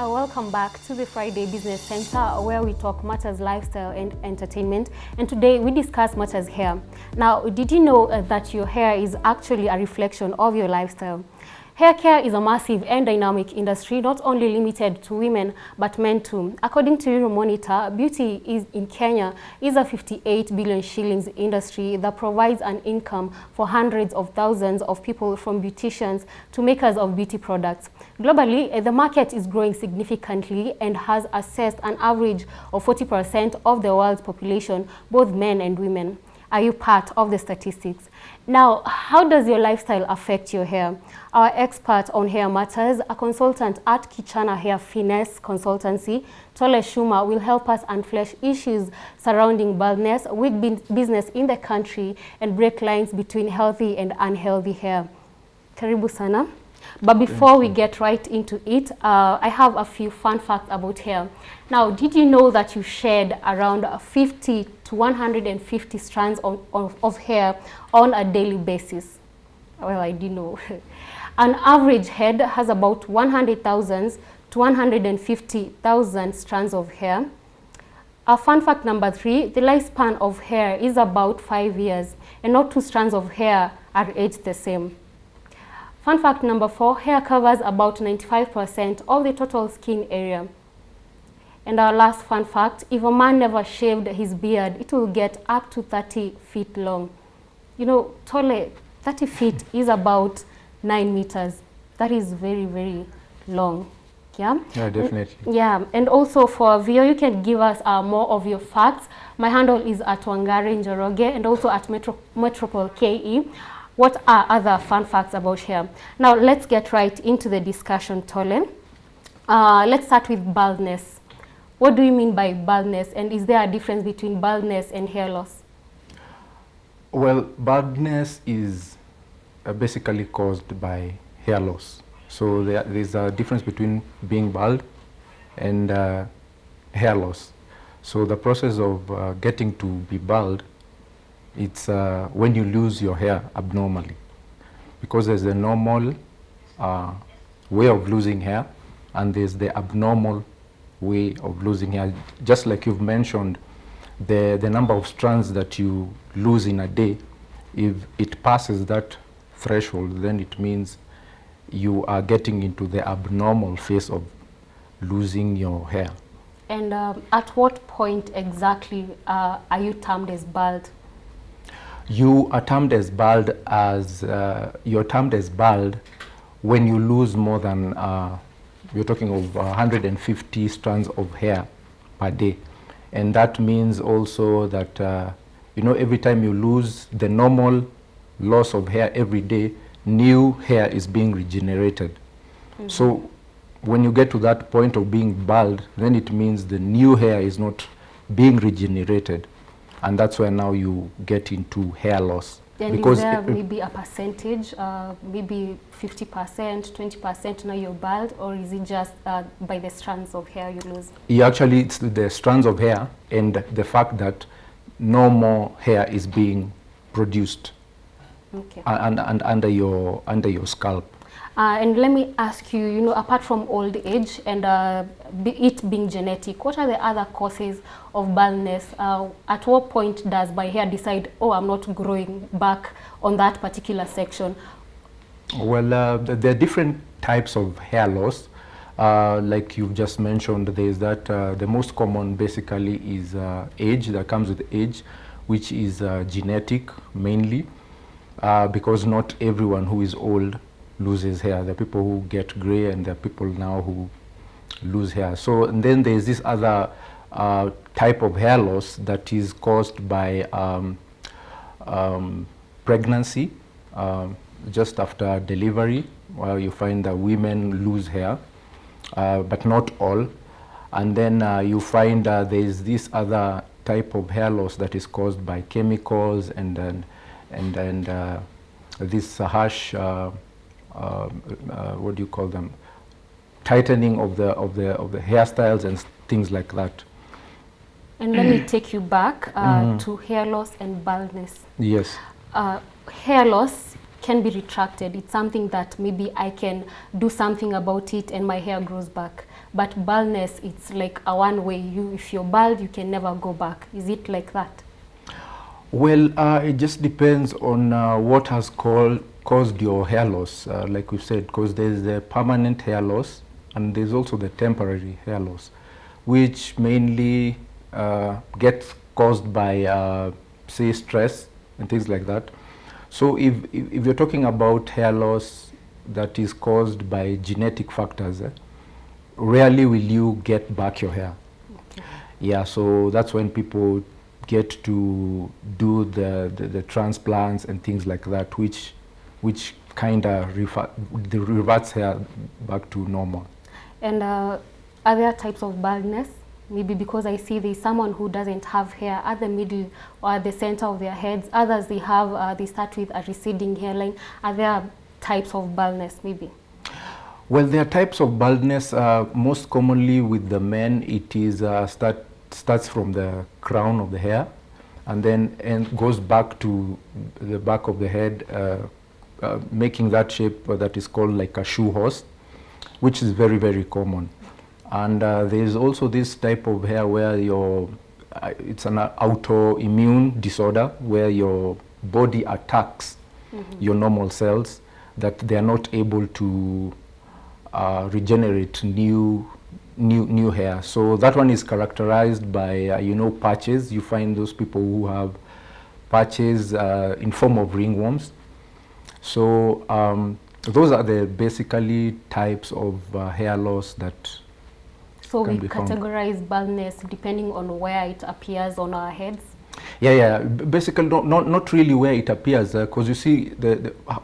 Welcome back to the Friday Business Center, where we talk matters lifestyle and entertainment. And today we discuss matters hair. Now, did you know that your hair is actually a reflection of your lifestyle? Hair care is a massive and dynamic industry, not only limited to women, but men too. According to Euromonitor, beauty in Kenya is a 58 billion shillings industry that provides an income for hundreds of thousands of people, from beauticians to makers of beauty products. Globally, the market is growing significantly and has assessed an average of 40% of the world's population, both men and women. Are you part of the statistics? Now, how does your lifestyle affect your hair? Our expert on hair matters, a consultant at Kichana Finesse consultancy, Tole Shuma, will help us unflesh issues surrounding baldness, wig business in the country, and break lines between healthy and unhealthy hair. Karibu sana. But before we get right into it, I have a few fun facts about hair. Now, did you know that you shed around 50 to 150 strands of hair on a daily basis? Well, I didn't know. An average head has about 100,000 to 150,000 strands of hair. Fun fact number 3, the lifespan of hair is about 5 years, and not two strands of hair are aged the same. Fun fact number 4, hair covers about 95% of the total skin area. And our last fun fact, if a man never shaved his beard, it will get up to 30 feet long. You know, Tole, 30 feet is about 9 meters. That is very, very long. Yeah? Yeah, definitely. Yeah, and also for a viewer, you can give us more of your facts. My handle is at Wangari Njoroge and also at Metropole KE. What are other fun facts about hair? Now, let's get right into the discussion, Tole. Let's start with baldness. What do you mean by baldness, and is there a difference between baldness and hair loss? Well, baldness is basically caused by hair loss. So there's a difference between being bald and hair loss. So the process of getting to be bald, it's when you lose your hair abnormally, because there's a normal way of losing hair and there's the abnormal way of losing hair. Just like you've mentioned, the number of strands that you lose in a day, if it passes that threshold, then it means you are getting into the abnormal phase of losing your hair. And at what point exactly are you termed as bald? You are termed as bald when you lose more than you're talking of 150 strands of hair per day, and that means also that every time you lose the normal loss of hair every day, new hair is being regenerated. Mm-hmm. So when you get to that point of being bald, then it means the new hair is not being regenerated. And that's where now you get into hair loss. And because is there maybe a percentage, maybe 50%, 20% now you're bald, or is it just by the strands of hair you lose? Yeah, actually, it's the strands of hair and the fact that no more hair is being produced. Okay. And under your scalp. And let me ask you, apart from old age and it being genetic, what are the other causes of baldness? At what point does my hair decide, oh, I'm not growing back on that particular section? Well, there are different types of hair loss. Like you've just mentioned, there's that the most common basically is age, that comes with age, which is genetic mainly, because not everyone who is old loses hair. There are people who get gray and there are people now who lose hair. So, and then there's this other type of hair loss that is caused by pregnancy, just after delivery, where you find that women lose hair, but not all. And then you find there's this other type of hair loss that is caused by chemicals and this harsh what do you call them? Tightening of the hairstyles and things like that. And let me take you back to hair loss and baldness. Yes. Hair loss can be retracted. It's something that maybe I can do something about it and my hair grows back. But baldness, it's like a one way. If you're bald, you can never go back. Is it like that? Well, it just depends on what has caused your hair loss, like we said, because there's the permanent hair loss and there's also the temporary hair loss, which mainly gets caused by, say, stress and things like that. So if you're talking about hair loss that is caused by genetic factors, rarely will you get back your hair. Okay. Yeah, so that's when people get to do the transplants and things like that, which kind of reverts hair back to normal. And are there types of baldness? Maybe because I see there's someone who doesn't have hair at the middle or at the center of their heads. Others, they have, they start with a receding hairline. Are there types of baldness maybe? Well, there are types of baldness. Most commonly with the men, it is starts from the crown of the hair and then goes back to the back of the head, making that shape that is called like a shoe horse, which is very, very common. And there's also this type of hair where it's an autoimmune disorder where your body attacks your normal cells, that they are not able to regenerate new hair. So that one is characterized by patches. You find those people who have patches in form of ringworms. So those are the basically types of hair loss that so we categorize baldness depending on where it appears on our heads? Yeah. Basically, not really where it appears, because you see,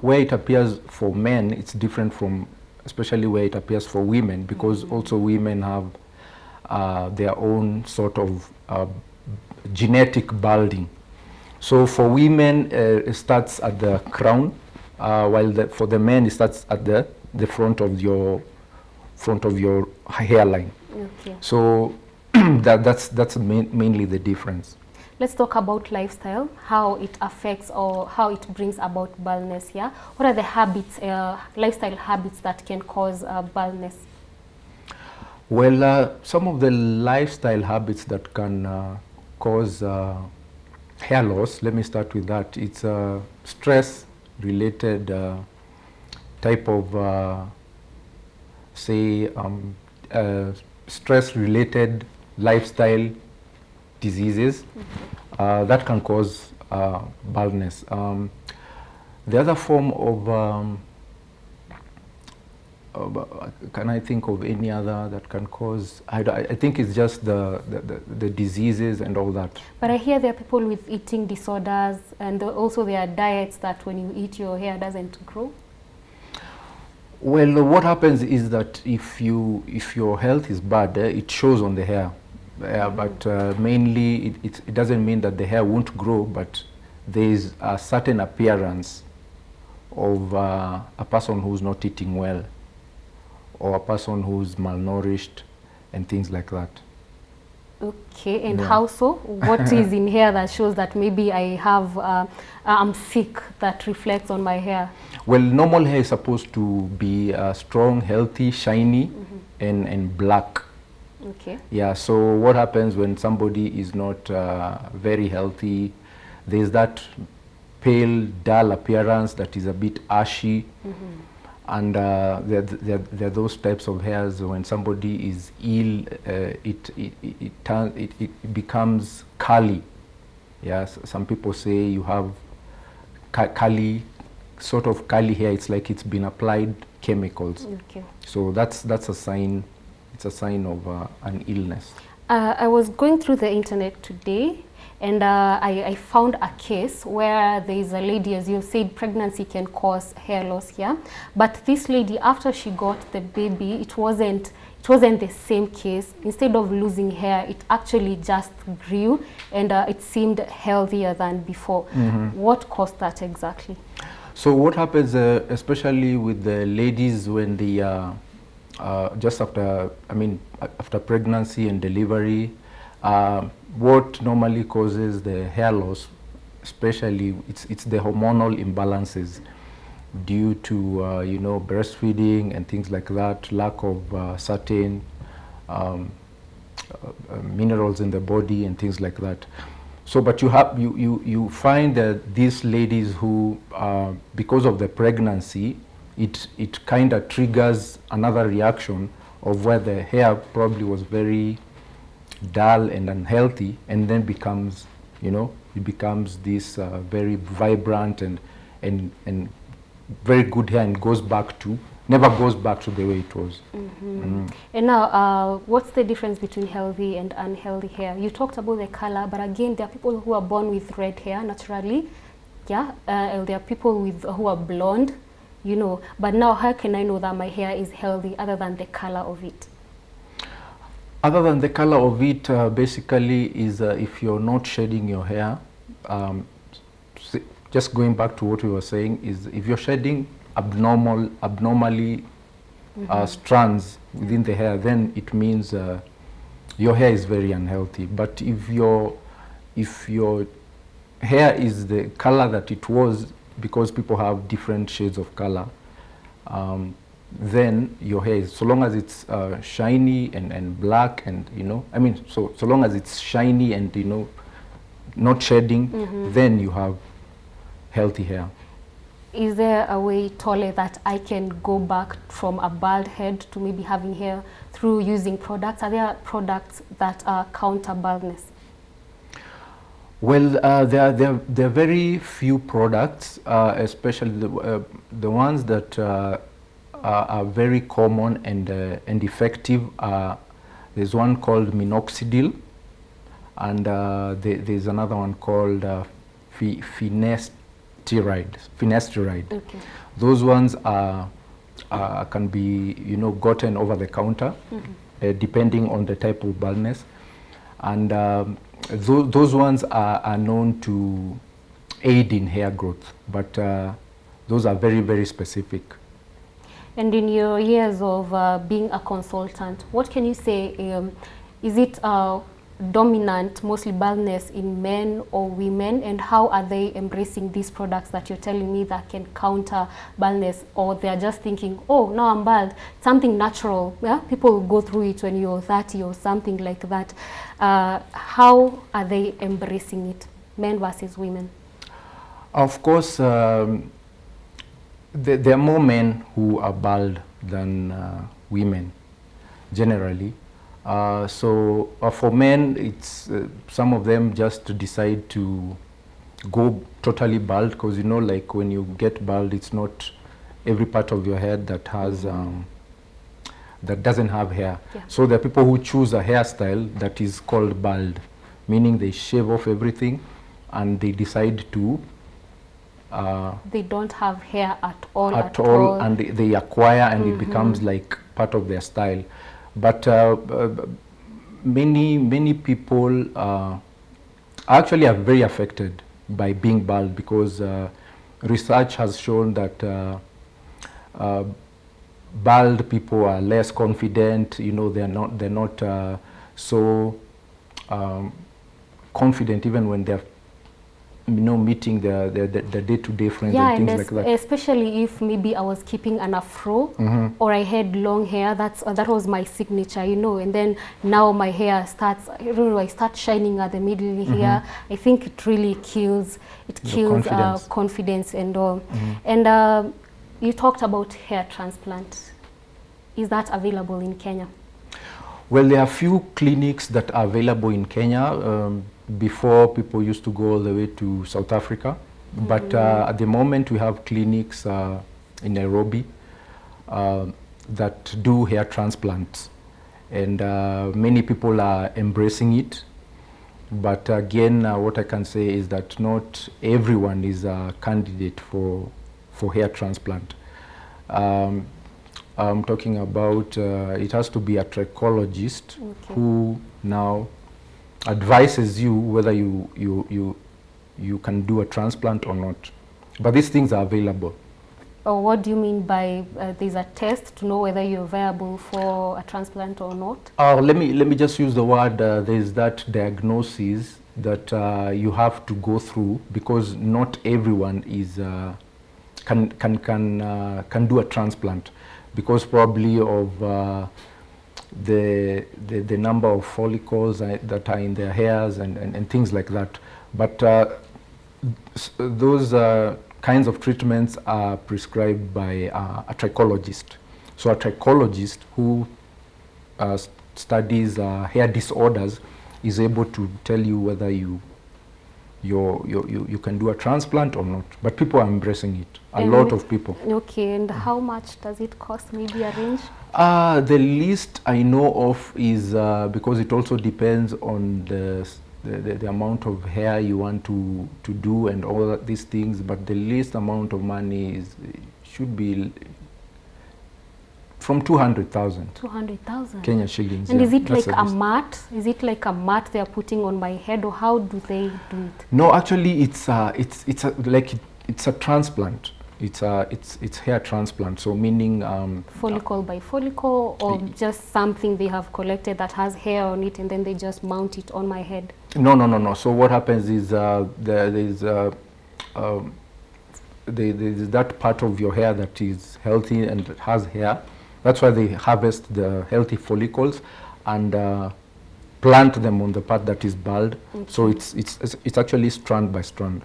where it appears for men, it's different from, especially where it appears for women, because also women have their own sort of genetic balding. So for women, it starts at the crown, while for the men, it starts at the front of your hairline. Okay. So that's mainly the difference. Let's talk about lifestyle, how it affects or how it brings about baldness here. What are the habits, lifestyle habits that can cause baldness? Well, some of the lifestyle habits that can cause hair loss, let me start with that. It's a stress-related type of, stress-related lifestyle diseases that can cause baldness. The other form of, can I think of any other that can cause? I think it's just the diseases and all that. But I hear there are people with eating disorders, and also there are diets that when you eat, your hair doesn't grow. Well, what happens is that if your health is bad, it shows on the hair. But mainly it doesn't mean that the hair won't grow, but there is a certain appearance of a person who's not eating well, or a person who's malnourished and things like that. Okay, and how so? What is in hair that shows that maybe I have, I'm sick, that reflects on my hair? Well, normal hair is supposed to be strong, healthy, shiny, and black. Okay. Yeah, so what happens when somebody is not very healthy, there's that pale, dull appearance that is a bit ashy. And there are those types of hairs when somebody is ill, it becomes curly. Yes, some people say you have curly, sort of curly hair. It's like it's been applied chemicals. Okay. So that's a sign. It's a sign of an illness. I was going through the internet today, and I found a case where there is a lady, as you said, pregnancy can cause hair loss here. But this lady, after she got the baby, it wasn't the same case. Instead of losing hair, it actually just grew, and it seemed healthier than before. What caused that exactly? So what happens, especially with the ladies when they just after pregnancy and delivery, what normally causes the hair loss, especially it's the hormonal imbalances. due to you know, breastfeeding and things like that, lack of certain minerals in the body and things like that. So, but you find that these ladies who, because of the pregnancy, it kind of triggers another reaction of where the hair probably was very dull and unhealthy, and then becomes, you know, it becomes this very vibrant and very good hair, and never goes back to the way it was. And now, what's the difference between healthy and unhealthy hair? You talked about the color, but again, there are people who are born with red hair naturally, yeah, and there are people who are blonde, you know. But now, how can I know that my hair is healthy other than the color of it? Other than the color of it, basically is if you're not shedding your hair, just going back to what we were saying, is if you're shedding abnormally strands within the hair, then it means your hair is very unhealthy. But if your hair is the color that it was, because people have different shades of color, then your hair is, so long as it's shiny and black, and you know, I mean, so long as it's shiny and, you know, not shedding, then you have healthy hair. Is there a way, Tole, that I can go back from a bald head to maybe having hair through using products? Are there products that counter baldness? Well, there are very few products, especially the ones that are very common and effective. There's one called minoxidil, and there's another one called finasteride. Okay. Those ones can be, you know, gotten over the counter, depending on the type of baldness, and those ones are known to aid in hair growth, but those are very, very specific. And in your years of being a consultant, what can you say? Is it dominant, mostly baldness, in men or women, and how are they embracing these products that you're telling me that can counter baldness, or they're just thinking, oh, now I'm bald, something natural? Yeah, people go through it when you're 30 or something like that. How are they embracing it, men versus women? Of course, there are more men who are bald than women, generally. So for men, it's some of them just decide to go totally bald, because, you know, like when you get bald, it's not every part of your head that has that doesn't have hair. Yeah. So there are people who choose a hairstyle that is called bald, meaning they shave off everything and they decide to they don't have hair at all, and they acquire, and it becomes like part of their style. But many people actually are very affected by being bald, because research has shown that bald people are less confident. You know, they're not so confident even when they're, you know, meeting the day-to-day friends, yeah, and things like that. Especially if maybe I was keeping an afro or I had long hair, that was my signature, you know. And then now my hair starts, I don't know, I start shining at the middle here. I think it really kills confidence and all. And you talked about hair transplant. Is that available in Kenya? Well, there are few clinics that are available in Kenya. Before, people used to go all the way to South Africa, but at the moment we have clinics in Nairobi that do hair transplants, and many people are embracing it. But again, what I can say is that not everyone is a candidate for hair transplant. I'm talking about it has to be a trichologist who now advises you whether you can do a transplant or not. But these things are available. Or what do you mean by there's a test to know whether you're viable for a transplant or not? Let me just use the word, there's that diagnosis that you have to go through, because not everyone is can do a transplant, because probably of the number of follicles that are in their hairs and things like that. But those kinds of treatments are prescribed by a trichologist. So a trichologist who studies hair disorders is able to tell you whether you can do a transplant or not. But people are embracing it. A lot of people. Okay, and how much does it cost? Maybe a range? The least I know of is, because it also depends on the amount of hair you want to do and all these things, but the least amount of money should be from 200,000. 200,000 Kenya shillings. And is it like a mat? Is it like a mat they are putting on my head, or how do they do it? No, actually, it's a transplant. It's hair transplant. So meaning follicle by follicle, or just something they have collected that has hair on it, and then they just mount it on my head. No. So what happens is there's that part of your hair that is healthy and has hair. That's why they harvest the healthy follicles and plant them on the part that is bald. Okay. So it's actually strand by strand.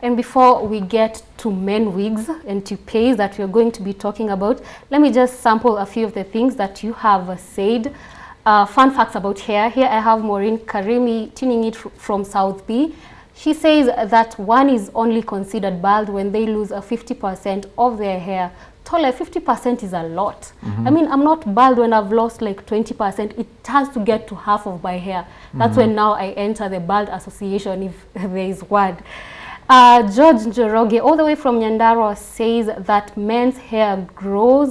And before we get to men wigs and toupees that we're going to be talking about, let me just sample a few of the things that you have said. Fun facts about hair. Here I have Maureen Karimi tuning it from South B. She says that one is only considered bald when they lose 50% of their hair. Tole, 50% is a lot. I mean, I'm not bald when I've lost like 20%. It has to get to half of my hair. That's when now I enter the Bald Association, if there is one. George Njoroge, all the way from Nyandarua, says that men's hair grow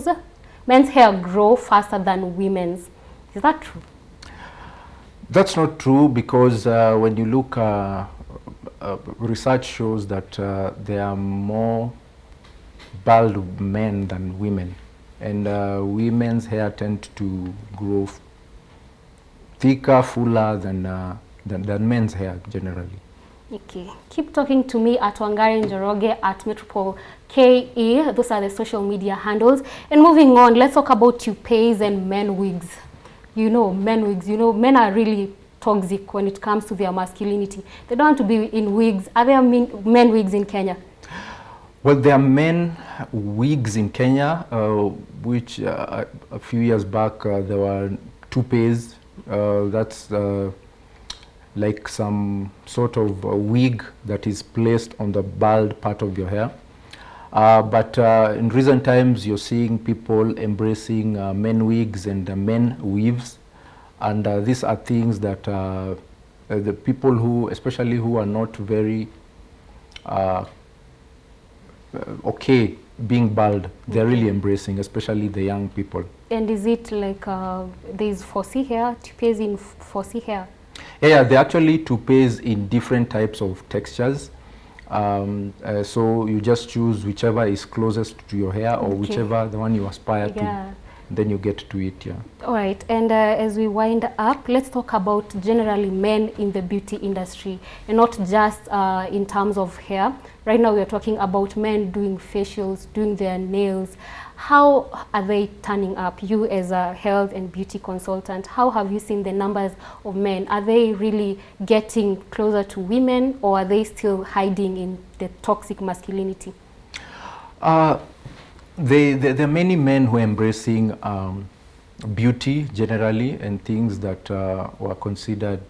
faster than women's. Is that true? That's not true, because when you look, research shows that there are more bald men than women, and women's hair tend to grow thicker, fuller than men's hair generally. Okay, keep talking to me at Wangari Njoroge at Metropole KE. Those are the social media handles. And moving on, let's talk about toupees and men wigs. You know, men wigs, you know, men are really toxic when it comes to their masculinity. They don't want to be in wigs. Are there men wigs in Kenya? Well, there are men wigs in Kenya, which a few years back there were toupees. That's like some sort of wig that is placed on the bald part of your hair. But in recent times, you're seeing people embracing men wigs and men weaves. And these are things that the people who, especially who are not very okay being bald, they're really embracing, especially the young people. And is it like there's 4C hair, toupees in 4C hair? Yeah, they're actually toupees in different types of textures. So you just choose whichever is closest to your hair, or whichever the one you aspire to. Then you get to it, yeah. All right, and as we wind up, let's talk about generally men in the beauty industry, and not just in terms of hair. Right now we're talking about men doing facials, doing their nails. How are they turning up? You as a health and beauty consultant, how have you seen the numbers of men? Are they really getting closer to women, or are they still hiding in the toxic masculinity? There are many men who are embracing beauty generally, and things that were considered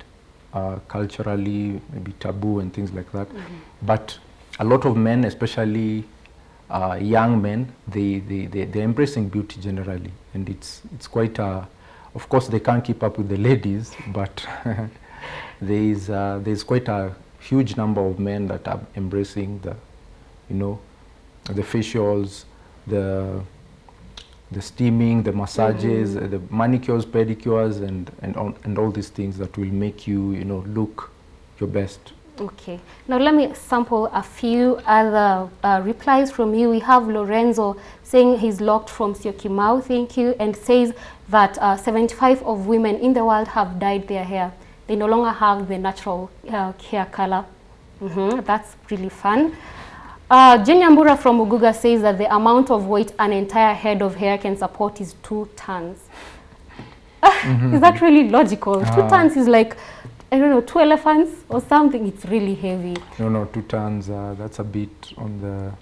culturally maybe taboo and things like that. But a lot of men, especially young men, they're embracing beauty generally, and it's quite of course they can't keep up with the ladies, but there's quite a huge number of men that are embracing the facials, the steaming, the massages, the manicures, pedicures, and all these things that will make you look your best. Okay, now let me sample a few other replies from you. We have Lorenzo saying he's locked from Syokimau, thank you, and says that 75% of women in the world have dyed their hair. They no longer have the natural hair color. That's really fun. Jenyambura from Uguga says that the amount of weight an entire head of hair can support is 2 tons. Is that really logical? 2 tons is like, I don't know, 2 elephants or something. It's really heavy. No, 2 tons. That's a bit on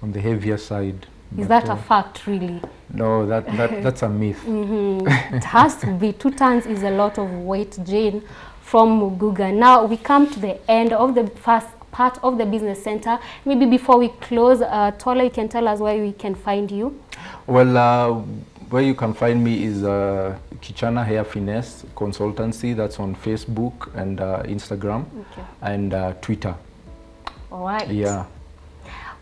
the heavier side. Is that a fact, really? No, that's a myth. It has to be. 2 tons is a lot of weight, Jane from Muguga. Now we come to the end of the first part of the business center. Maybe before we close, Tole, you can tell us where we can find you. Well, where you can find me is Kichana Finesse Consultancy. That's on Facebook and Instagram and Twitter. All right. Yeah.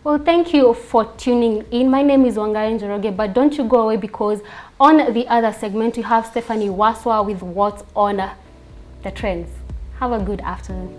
Well, thank you for tuning in. My name is Wangari Njoroge, but don't you go away, because on the other segment you have Stephanie Waswa with what's on the trends. Have a good afternoon.